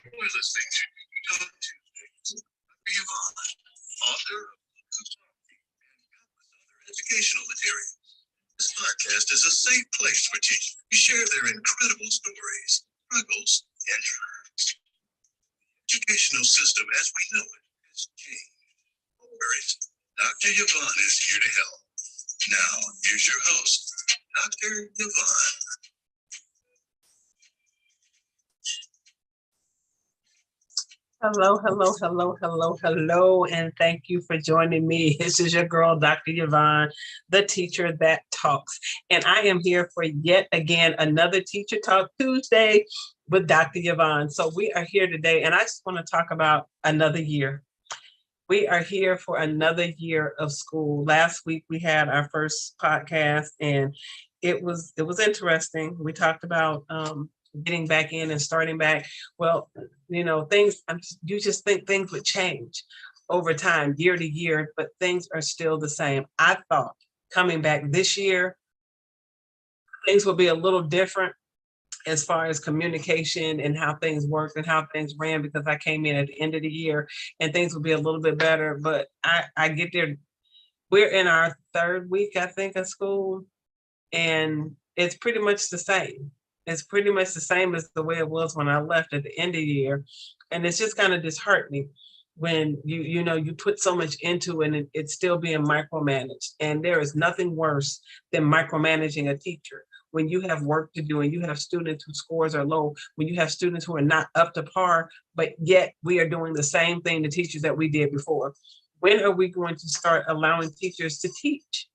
You're listening to Talk Tuesdays. Dr. Yvonne, author of books and countless other educational materials. This podcast is a safe place for teachers to share their incredible stories, struggles, and triumphs. The educational system as we know it has changed. No worries, Dr. Yvonne is here to help. Now, here's your host, Dr. Yvonne. Hello, and thank you for joining me. This is your girl, Dr. Yvonne, the teacher that talks. And I am here for yet again another Teacher Talk Tuesday with Dr. Yvonne. So we are here today, and I just want to talk about another year. We are here for another year of school. Last week we had our first podcast, and it was interesting. We talked about getting back in and starting back. Well, things, you just think things would change over time, year to year, but things are still the same. I thought coming back this year, things will be a little different as far as communication and how things worked and how things ran, because I came in at the end of the year and things will be a little bit better. But I get there, we're in our third week, I think, of school, and it's pretty much the same. It's pretty much the same as the way it was when I left at the end of the year. And it's just kind of disheartening when you put so much into it and it's still being micromanaged. And there is nothing worse than micromanaging a teacher. When you have work to do and you have students whose scores are low, when you have students who are not up to par, but yet we are doing the same thing to teachers that we did before. When are we going to start allowing teachers to teach?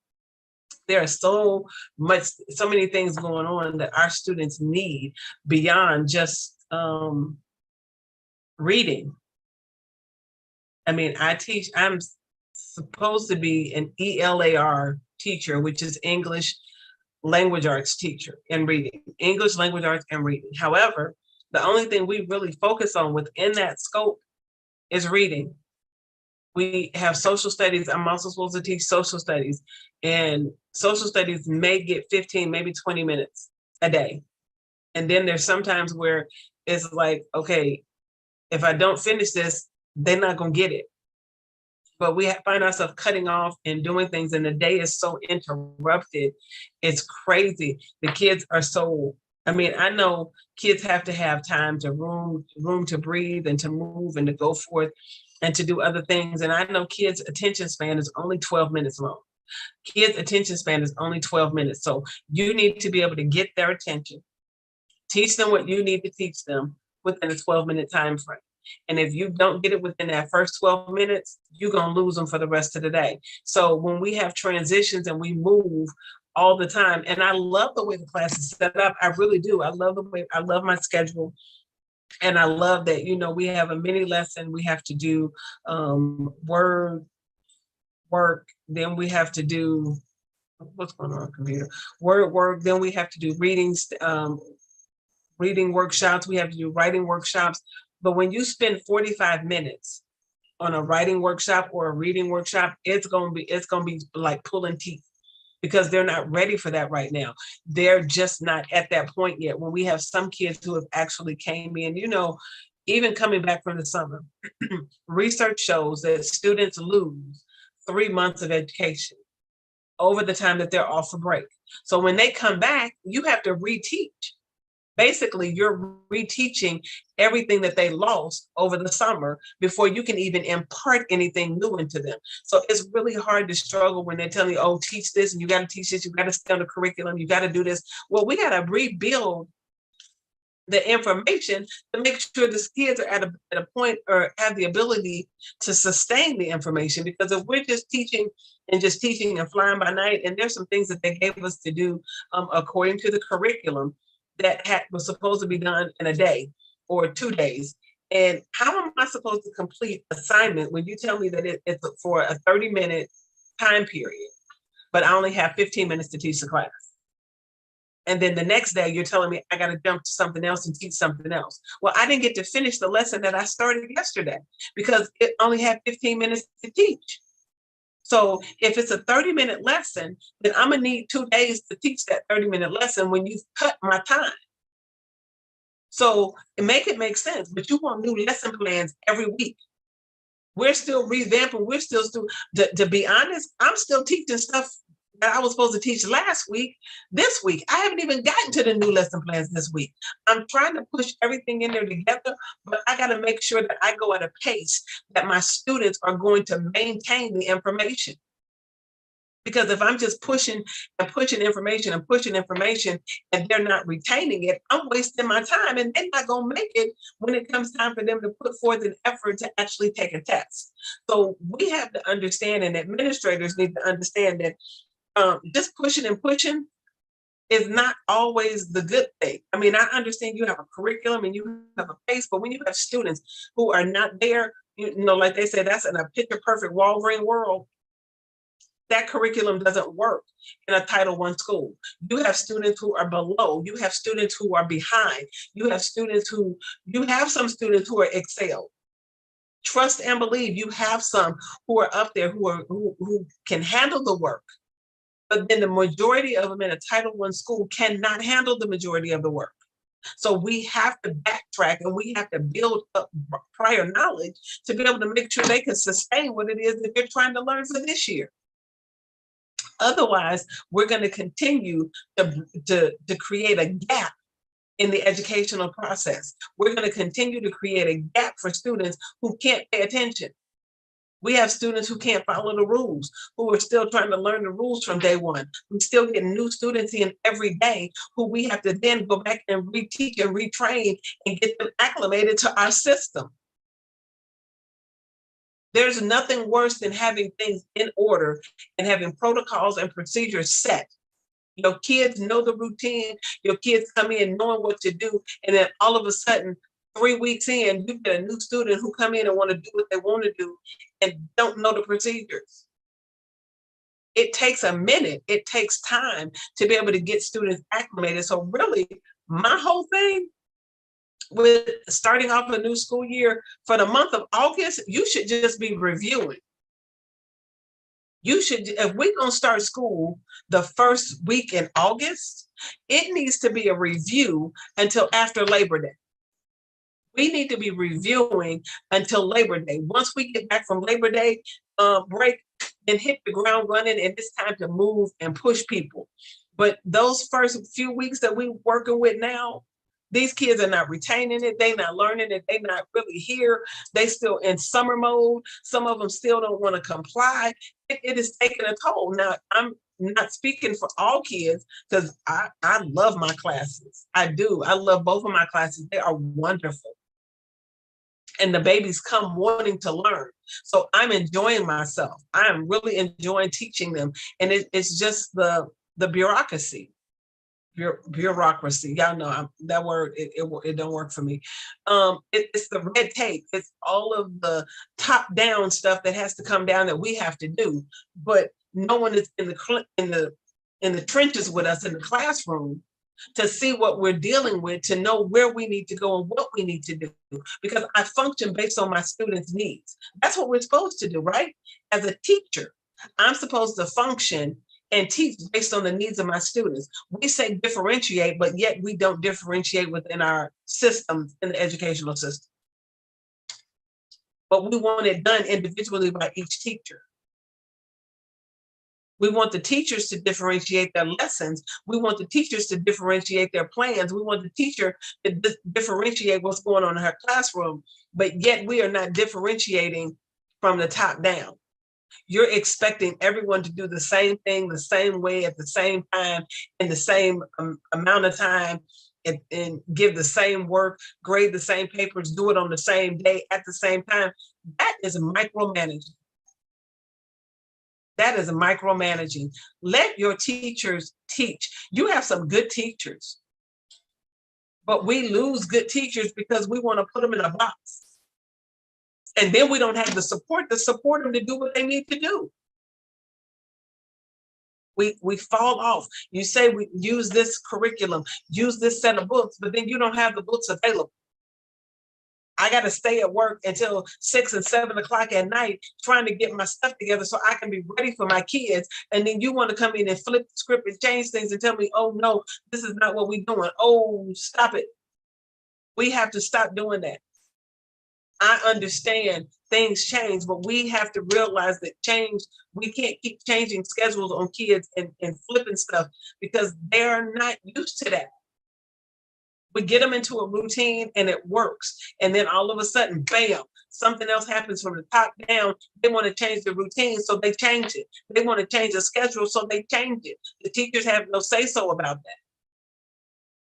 There are so many things going on that our students need beyond just reading. I mean, I'm supposed to be an ELAR teacher, which is English language arts teacher and reading, English language arts and reading. However, the only thing we really focus on within that scope is reading. We have social studies. I'm also supposed to teach social studies, and social studies may get 15, maybe 20 minutes a day. And then there's sometimes where it's like, okay, if I don't finish this, they're not going to get it. But we find ourselves cutting off and doing things, and the day is so interrupted. It's crazy. The kids are so, I know kids have to have time to room to breathe and to move and to go forth and to do other things. And I know kids' attention span is only 12 minutes long. Kids' attention span is only 12 minutes. So you need to be able to get their attention, teach them what you need to teach them within a 12-minute time frame. And if you don't get it within that first 12 minutes, you're going to lose them for the rest of the day. So when we have transitions and we move all the time, and I love the way the class is set up, I really do. I love my schedule. And I love that, we have a mini lesson. We have to do word work. Then we have to do, what's going on, computer? Word work. Then we have to do reading workshops. We have to do writing workshops. But when you spend 45 minutes on a writing workshop or a reading workshop, it's going to be like pulling teeth, because they're not ready for that right now. They're just not at that point yet. When we have some kids who have actually came in, even coming back from the summer, research shows that students lose 3 months of education over the time that they're off for break. So when they come back, you have to reteach. Basically, you're reteaching everything that they lost over the summer before you can even impart anything new into them. So it's really hard to struggle when they're telling you, oh, teach this, and you got to teach this, you got to stay on the curriculum, you got to do this. Well, we got to rebuild the information to make sure the kids are at a point or have the ability to sustain the information. Because if we're just teaching and flying by night, and there's some things that they gave us to do according to the curriculum that was supposed to be done in a day or 2 days. And how am I supposed to complete assignment when you tell me that it's for a 30-minute time period, but I only have 15 minutes to teach the class? And then the next day you're telling me I got to jump to something else and teach something else. Well, I didn't get to finish the lesson that I started yesterday because it only had 15 minutes to teach. So if it's a 30-minute lesson, then I'm going to need 2 days to teach that 30-minute lesson when you cut my time. So make it make sense, but you want new lesson plans every week. We're still revamping. We're still to be honest, I'm still teaching stuff that I was supposed to teach last week, this week. I haven't even gotten to the new lesson plans this week. I'm trying to push everything in there together, but I got to make sure that I go at a pace that my students are going to maintain the information. Because if I'm just pushing and pushing information and pushing information and they're not retaining it, I'm wasting my time and they're not going to make it when it comes time for them to put forth an effort to actually take a test. So we have to understand, and administrators need to understand that just pushing and pushing is not always the good thing. I mean, I understand you have a curriculum and you have a pace, but when you have students who are not there, you know, like they say, that's in a picture perfect Walgreen world. That curriculum doesn't work in a Title I school. You have students who are below. You have students who are behind. You have some students who are excelled. Trust and believe you have some who are up there who can handle the work. But then the majority of them in a Title I school cannot handle the majority of the work. So we have to backtrack and we have to build up prior knowledge to be able to make sure they can sustain what it is that they're trying to learn for this year. Otherwise, we're going to continue to create a gap in the educational process. We're going to continue to create a gap for students who can't pay attention. We have students who can't follow the rules, who are still trying to learn the rules from day one. We still get new students in every day who we have to then go back and reteach and retrain and get them acclimated to our system. There's nothing worse than having things in order and having protocols and procedures set. Your kids know the routine, your kids come in knowing what to do, and then all of a sudden, 3 weeks in, you get a new student who come in and want to do what they want to do and don't know the procedures. It takes a minute, it takes time to be able to get students acclimated. So really, my whole thing with starting off a new school year, for the month of August, you should just be reviewing. You should, if we're going to start school the first week in August, it needs to be a review until after Labor Day. We need to be reviewing until Labor Day. Once we get back from Labor Day break, then hit the ground running, and it's time to move and push people. But those first few weeks that we're working with now, these kids are not retaining it. They're not learning it. They're not really here. They still in summer mode. Some of them still don't want to comply. It is taking a toll. Now, I'm not speaking for all kids because I love my classes. I do. I love both of my classes. They are wonderful. And the babies come wanting to learn. So I'm enjoying myself. I am really enjoying teaching them. And it's just the bureaucracy. Bureaucracy. Y'all know that word, it don't work for me. It's the red tape. It's all of the top down stuff that has to come down that we have to do. But no one is in the trenches with us in the classroom to see what we're dealing with, to know where we need to go and what we need to do. Because I function based on my students' needs. That's what we're supposed to do, right? As a teacher, I'm supposed to function and teach based on the needs of my students. We say differentiate, but yet we don't differentiate within our systems in the educational system. But we want it done individually by each teacher. We want the teachers to differentiate their lessons. We want the teachers to differentiate their plans. We want the teacher to differentiate what's going on in her classroom, but yet we are not differentiating from the top down. You're expecting everyone to do the same thing, the same way, at the same time, in the same amount of time, and give the same work, grade the same papers, do it on the same day at the same time. That is micromanaging. That is micromanaging. Let your teachers teach. You have some good teachers, but we lose good teachers because we want to put them in a box. And then we don't have the support to support them to do what they need to do. We fall off. You say we use this curriculum, use this set of books, but then you don't have the books available. I got to stay at work until 6 and 7 o'clock at night trying to get my stuff together so I can be ready for my kids. And then you want to come in and flip the script and change things and tell me, oh no, this is not what we're doing. Oh, stop it. We have to stop doing that. I understand things change, but we have to realize that change, we can't keep changing schedules on kids and flipping stuff because they're not used to that. We get them into a routine and it works. And then all of a sudden, bam, something else happens from the top down. They want to change the routine, so they change it. They want to change the schedule, so they change it. The teachers have no say so about that.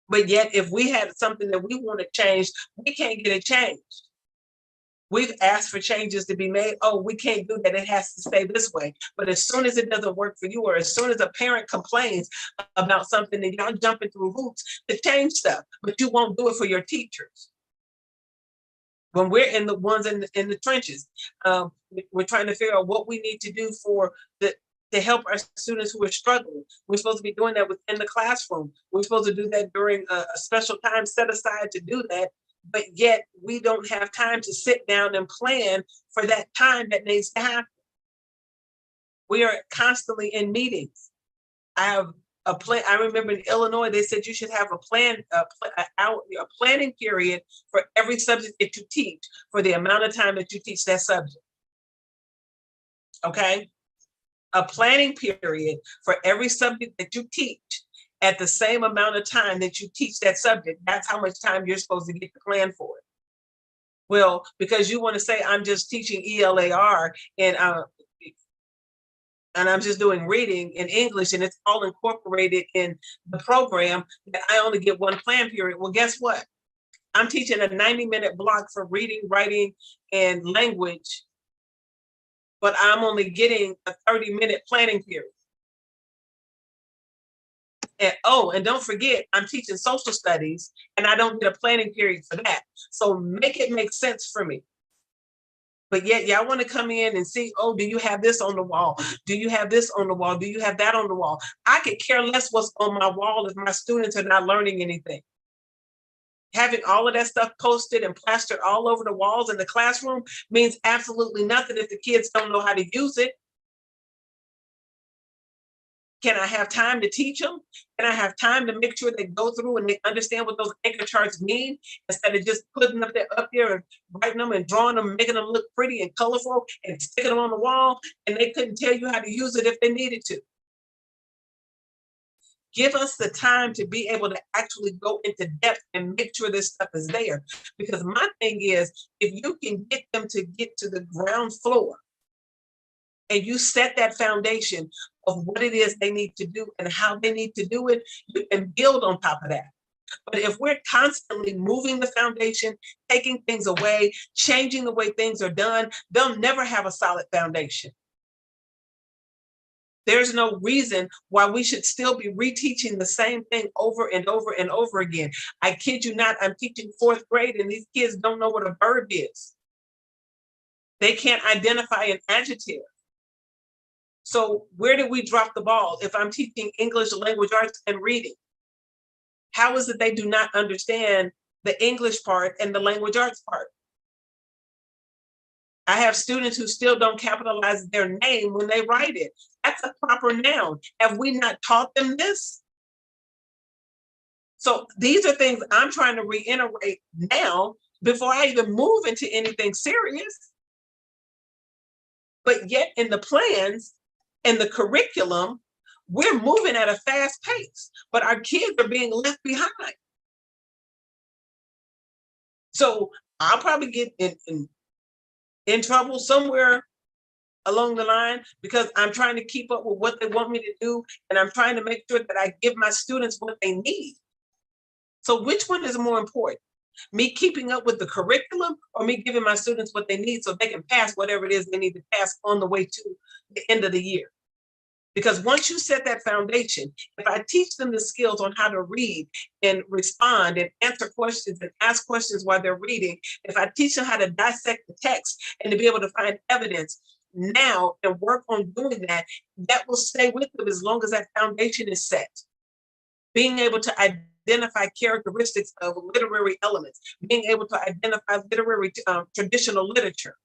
But yet, if we had something that we want to change, we can't get it changed. We've asked for changes to be made. Oh, we can't do that. It has to stay this way. But as soon as it doesn't work for you, or as soon as a parent complains about something, then y'all jumping through hoops to change stuff, but you won't do it for your teachers. When we're in the ones in the trenches, we're trying to figure out what we need to do to help our students who are struggling. We're supposed to be doing that within the classroom. We're supposed to do that during a special time set aside to do that. But yet we don't have time to sit down and plan for that time that needs to happen. We are constantly in meetings. I have a plan. I remember in Illinois, they said you should have a planning period for every subject that you teach for the amount of time that you teach that subject. Okay? A planning period for every subject that you teach at the same amount of time that you teach that subject. That's how much time you're supposed to get to plan for it. Well, because you want to say, I'm just teaching ELAR and I'm just doing reading in English and it's all incorporated in the program, that I only get one plan period. Well, guess what? I'm teaching a 90-minute block for reading, writing, and language, but I'm only getting a 30-minute planning period. And don't forget, I'm teaching social studies and I don't get a planning period for that. So make it make sense for me. But yet y'all want to come in and see, oh, do you have this on the wall? Do you have this on the wall? Do you have that on the wall? I could care less what's on my wall if my students are not learning anything. Having all of that stuff posted and plastered all over the walls in the classroom means absolutely nothing if the kids don't know how to use it. Can I have time to teach them? Can I have time to make sure they go through and they understand what those anchor charts mean instead of just putting them up there and writing them and drawing them, making them look pretty and colorful and sticking them on the wall, and they couldn't tell you how to use it if they needed to. Give us the time to be able to actually go into depth and make sure this stuff is there. Because my thing is, if you can get them to get to the ground floor and you set that foundation of what it is they need to do and how they need to do it, you can build on top of that. But if we're constantly moving the foundation, taking things away, changing the way things are done, they'll never have a solid foundation. There's no reason why we should still be reteaching the same thing over and over and over again. I kid you not, I'm teaching 4th grade and these kids don't know what a verb is. They can't identify an adjective. So where did we drop the ball if I'm teaching English, language arts, and reading? How is it they do not understand the English part and the language arts part? I have students who still don't capitalize their name when they write it. That's a proper noun. Have we not taught them this? So these are things I'm trying to reiterate now before I even move into anything serious. But yet in the plans and the curriculum, we're moving at a fast pace, but our kids are being left behind. So I'll probably get in trouble somewhere along the line because I'm trying to keep up with what they want me to do, and I'm trying to make sure that I give my students what they need. So which one is more important? Me keeping up with the curriculum or me giving my students what they need so they can pass whatever it is they need to pass on the way to the end of the year? Because once you set that foundation, if I teach them the skills on how to read and respond and answer questions and ask questions while they're reading, if I teach them how to dissect the text and to be able to find evidence now and work on doing that, that will stay with them as long as that foundation is set. Being able to identify characteristics of literary elements, being able to identify literary traditional literature,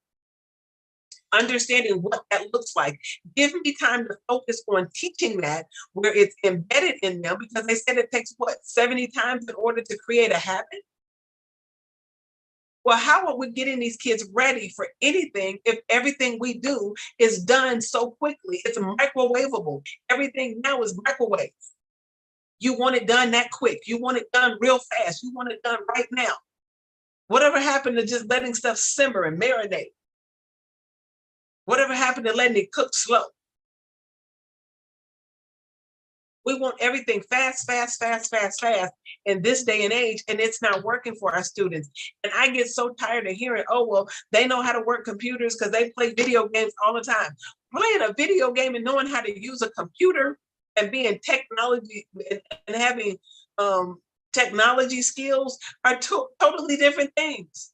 understanding what that looks like. Give me time to focus on teaching that where it's embedded in them, because they said it takes what, 70 times in order to create a habit? Well, how are we getting these kids ready for anything if everything we do is done so quickly? It's microwavable. Everything now is microwave. You want it done that quick. You want it done real fast. You want it done right now. Whatever happened to just letting stuff simmer and marinate? Whatever happened to letting it cook slow? We want everything fast, fast, fast, fast, fast in this day and age, and it's not working for our students. And I get so tired of hearing, oh, well, they know how to work computers because they play video games all the time. Playing a video game and knowing how to use a computer and being technology and having technology skills are totally different things.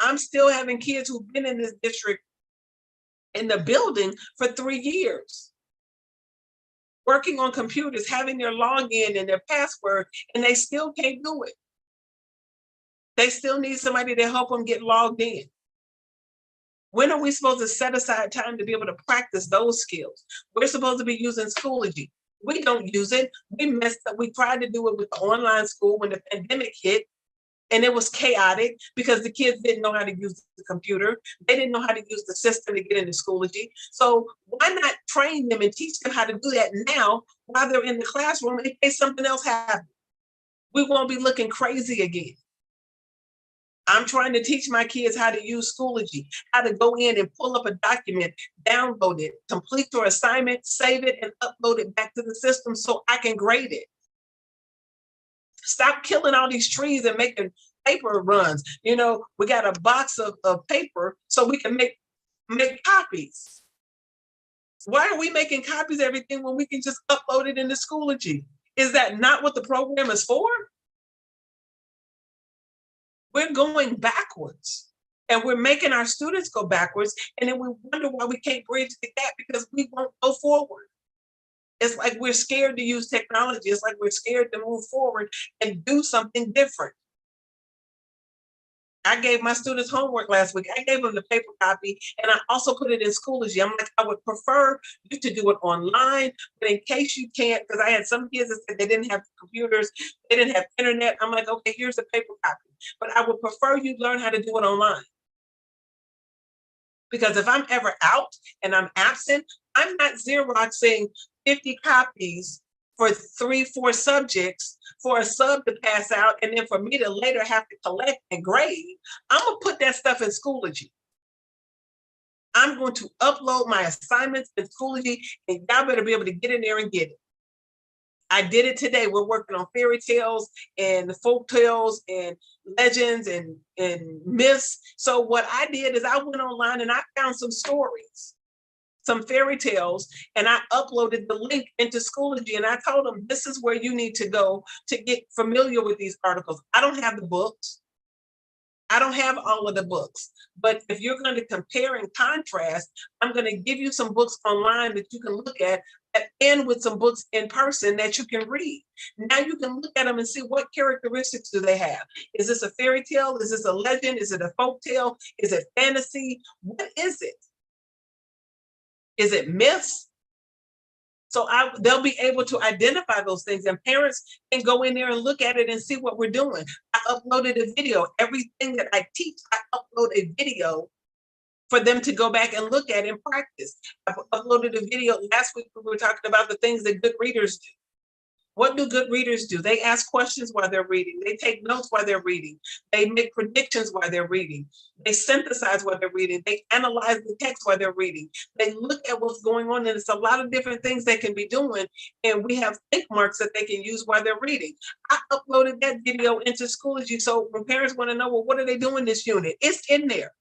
I'm still having kids who've been in this district in the building for 3 years, working on computers, having their login and their password, and they still can't do it. They still need somebody to help them get logged in. When are we supposed to set aside time to be able to practice those skills? We're supposed to be using Schoology. We don't use it. We messed up. We tried to do it with the online school when the pandemic hit, and it was chaotic because the kids didn't know how to use the computer. They didn't know how to use the system to get into Schoology. So why not train them and teach them how to do that now while they're in the classroom in case something else happens? We won't be looking crazy again. I'm trying to teach my kids how to use Schoology, how to go in and pull up a document, download it, complete your assignment, save it, and upload it back to the system so I can grade it. Stop killing all these trees and making paper runs. You know, we got a box of paper so we can make copies. Why are we making copies of everything when we can just upload it into Schoology? Is that not what the program is for? We're going backwards, and we're making our students go backwards, and then we wonder why we can't bridge the gap because we won't go forward. It's like we're scared to use technology. It's like we're scared to move forward and do something different. I gave my students homework last week. I gave them the paper copy, and I also put it in Schoology. I'm like, I would prefer you to do it online, but in case you can't, because I had some kids that said they didn't have computers, they didn't have internet. I'm like, okay, here's a paper copy, but I would prefer you learn how to do it online. Because if I'm ever out and I'm absent, I'm not Xeroxing 50 copies for 3-4 subjects for a sub to pass out, and then for me to later have to collect and grade. I'm gonna put that stuff in Schoology. I'm going to upload my assignments in Schoology, and y'all better be able to get in there and get it. I did it today. We're working on fairy tales and folk tales and legends and myths. So what I did is I went online and I found some stories, some fairy tales, and I uploaded the link into Schoology, and I told them this is where you need to go to get familiar with these articles. I don't have the books. I don't have all of the books, but if you're going to compare and contrast, I'm going to give you some books online that you can look at and with some books in person that you can read. Now you can look at them and see what characteristics do they have. Is this a fairy tale? Is this a legend? Is it a folk tale? Is it fantasy? What is it? Is it myths? So they'll be able to identify those things, and parents can go in there and look at it and see what we're doing. I uploaded a video. Everything that I teach, I upload a video for them to go back and look at and practice. I uploaded a video last week. We were talking about the things that good readers do. What do good readers do? They ask questions while they're reading. They take notes while they're reading. They make predictions while they're reading. They synthesize while they're reading. They analyze the text while they're reading. They look at what's going on, and it's a lot of different things they can be doing. And we have think marks that they can use while they're reading. I uploaded that video into Schoology. So when parents want to know, well, what are they doing this unit? It's in there.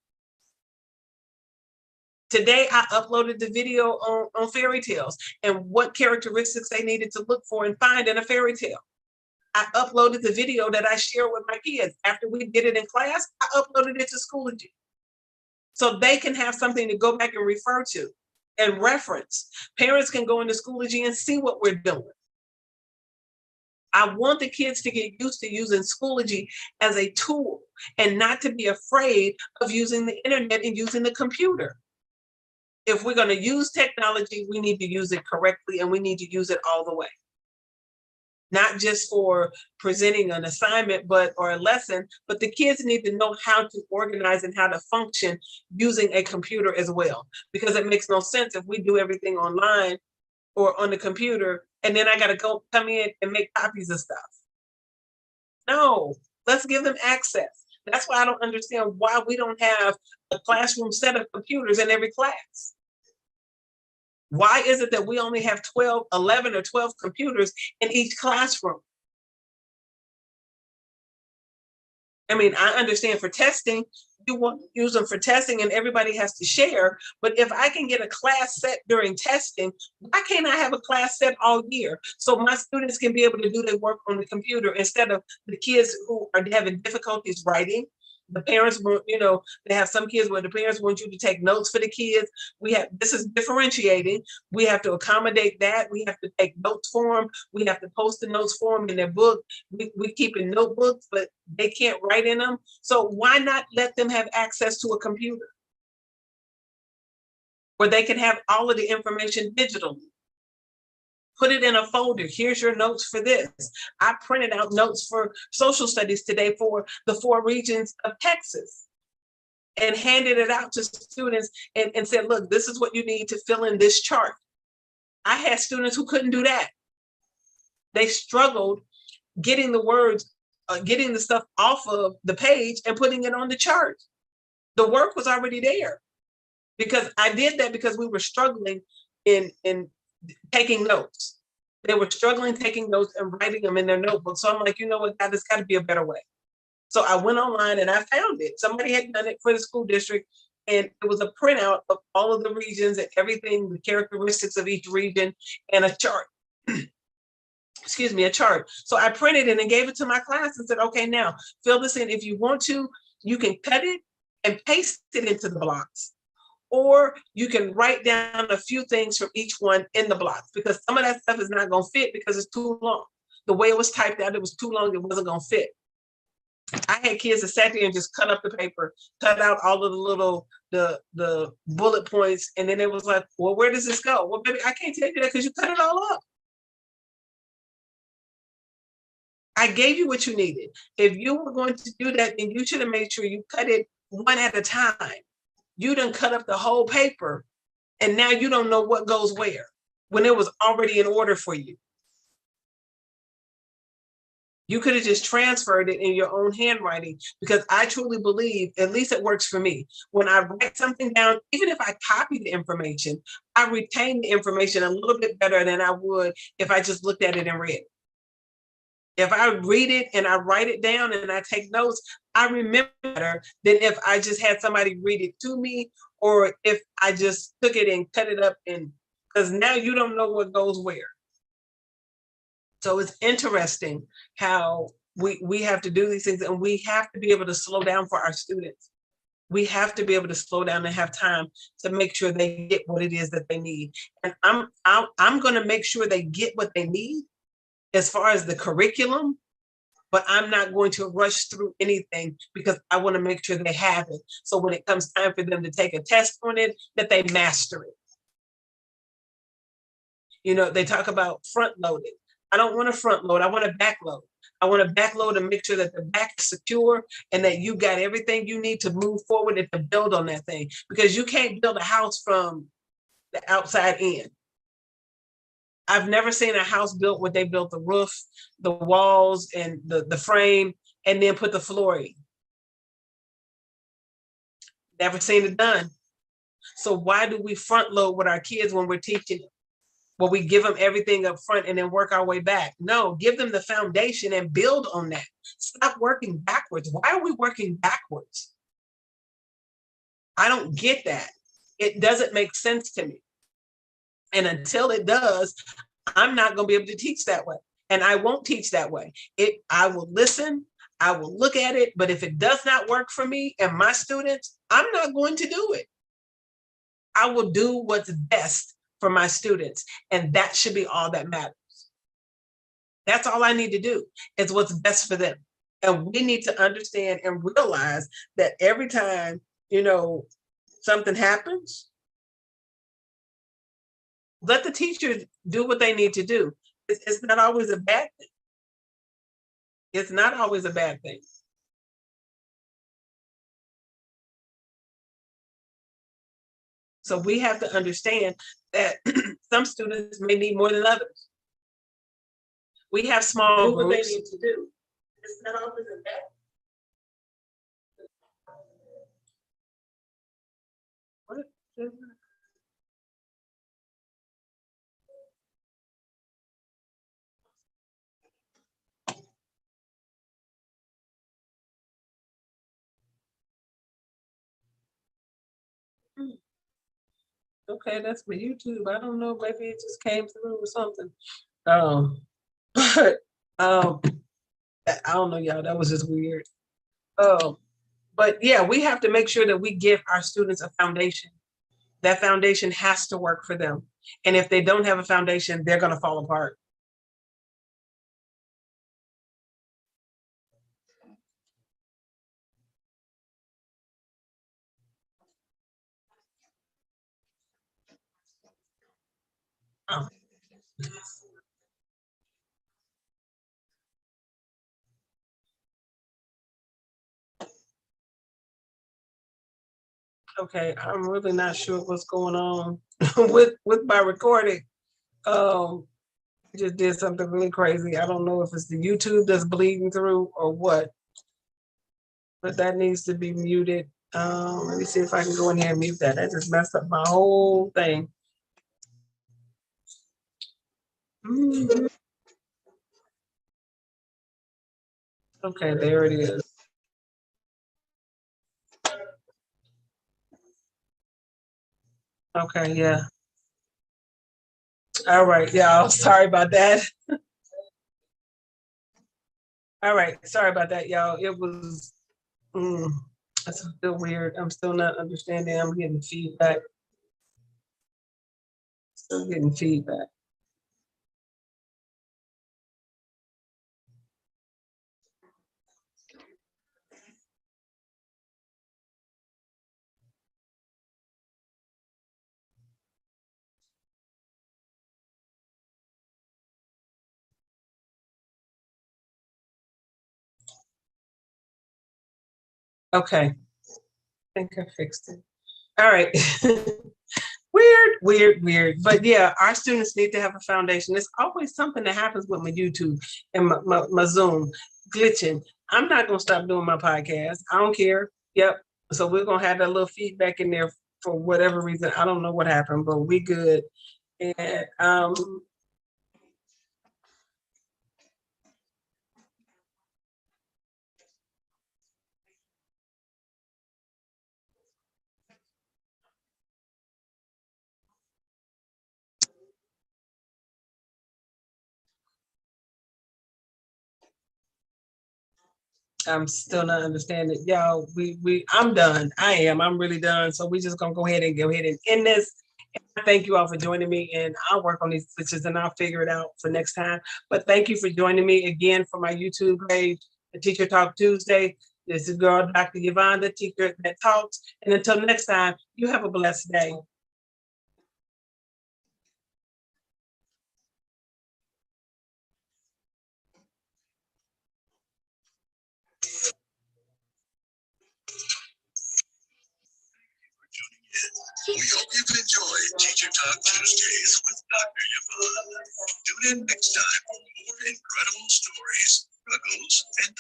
Today, I uploaded the video on fairy tales and what characteristics they needed to look for and find in a fairy tale. I uploaded the video that I share with my kids. After we did it in class, I uploaded it to Schoology so they can have something to go back and refer to and reference. Parents can go into Schoology and see what we're doing. I want the kids to get used to using Schoology as a tool and not to be afraid of using the internet and using the computer. If we're going to use technology, we need to use it correctly, and we need to use it all the way. not just for presenting an assignment or a lesson, but the kids need to know how to organize and how to function using a computer as well. Because it makes no sense if we do everything online or on the computer, and then I got to go come in and make copies of stuff. No, let's give them access. That's why I don't understand why we don't have a classroom set of computers in every class. Why is it that we only have 12, 11 or 12 computers in each classroom? I mean, I understand for testing, you want to use them for testing and everybody has to share. But if I can get a class set during testing, why can't I have a class set all year so my students can be able to do their work on the computer instead of the kids who are having difficulties writing? The parents want, they have some kids where the parents want you to take notes for the kids. This is differentiating. We have to accommodate that. We have to take notes for them. We have to post the notes for them in their book. We keep in notebooks, but they can't write in them. So why not let them have access to a computer where they can have all of the information digitally? Put it in a folder. Here's your notes for this. I printed out notes for social studies today for the 4 regions of Texas and handed it out to students and said, look, this is what you need to fill in this chart. I had students who couldn't do that. They struggled getting the words, getting the stuff off of the page and putting it on the chart. The work was already there because I did that because we were struggling in taking notes. They were struggling taking notes and writing them in their notebook. So I'm like, you know what, God, there's got to be a better way. So I went online and I found it. Somebody had done it for the school district, and it was a printout of all of the regions and everything, the characteristics of each region, and a chart. Excuse me, a chart. So I printed it and gave it to my class and said, okay, now fill this in. If you want to, you can cut it and paste it into the blocks. Or you can write down a few things from each one in the blocks, because some of that stuff is not going to fit because it's too long. The way it was typed out, it was too long. It wasn't going to fit. I had kids that sat there and just cut up the paper, cut out all of the little, the bullet points. And then it was like, well, where does this go? Well, baby, I can't tell you that because you cut it all up. I gave you what you needed. If you were going to do that, then you should have made sure you cut it one at a time. You done cut up the whole paper and now you don't know what goes where when it was already in order for you. You could have just transferred it in your own handwriting, because I truly believe, at least it works for me, when I write something down, even if I copy the information, I retain the information a little bit better than I would if I just looked at it and read it. If I read it and I write it down and I take notes, I remember better than if I just had somebody read it to me, or if I just took it and cut it up, and because now you don't know what goes where. So it's interesting how we have to do these things, and we have to be able to slow down for our students. We have to be able to slow down and have time to make sure they get what it is that they need. And I'm going to make sure they get what they need as far as the curriculum, but I'm not going to rush through anything because I want to make sure they have it. So when it comes time for them to take a test on it, that they master it. They talk about front loading. I don't want to front load. I want to back load. I want to back load and make sure that the back is secure and that you got everything you need to move forward and to build on that thing, because you can't build a house from the outside in. I've never seen a house built where they built the roof, the walls, and the frame, and then put the floor in. Never seen it done. So why do we front load with our kids when we're teaching them? Well, we give them everything up front and then work our way back. No, give them the foundation and build on that. Stop working backwards. Why are we working backwards? I don't get that. It doesn't make sense to me. And until it does, I'm not going to be able to teach that way. And I won't teach that way. I will listen, I will look at it, but if it does not work for me and my students, I'm not going to do it. I will do what's best for my students. And that should be all that matters. That's all I need to do, is what's best for them. And we need to understand and realize that every time, something happens, let the teachers do what they need to do. It's not always a bad thing. It's not always a bad thing. So we have to understand that some students may need more than others. We have small groups. What they need to do. It's not always a bad. What? Okay, that's for YouTube. I don't know, maybe it just came through or something. But I don't know, y'all. That was just weird. But yeah, we have to make sure that we give our students a foundation. That foundation has to work for them. And if they don't have a foundation, they're gonna fall apart. Oh, okay, I'm really not sure what's going on with my recording. Um, just did something really crazy. I don't know if it's the YouTube that's bleeding through or what, but that needs to be muted. Let me see if I can go in here and mute that. That just messed up my whole thing. Okay, there it is. Okay, yeah. All right, y'all. Sorry about that. All right, sorry about that, y'all. It was that's still weird. I'm still not understanding. I'm getting feedback. Still getting feedback. Okay, I think I fixed it. All right. Weird, weird, weird. But yeah, our students need to have a foundation. There's always something that happens with my YouTube and my Zoom glitching. I'm not gonna stop doing my podcast. I don't care. Yep. So we're gonna have that little feedback in there for whatever reason. I don't know what happened, but we good. And I'm still not understanding. Y'all, I'm done. I'm really done. So we just gonna go ahead and end this. Thank you all for joining me, and I'll work on these switches and I'll figure it out for next time. But thank you for joining me again for my YouTube page, the Teacher Talk Tuesday. This is girl, Dr. Yvonne, the teacher that talks. And until next time, you have a blessed day. We hope you've enjoyed Teacher Talk Tuesdays with Dr. Yvonne. Tune in next time for more incredible stories, struggles, and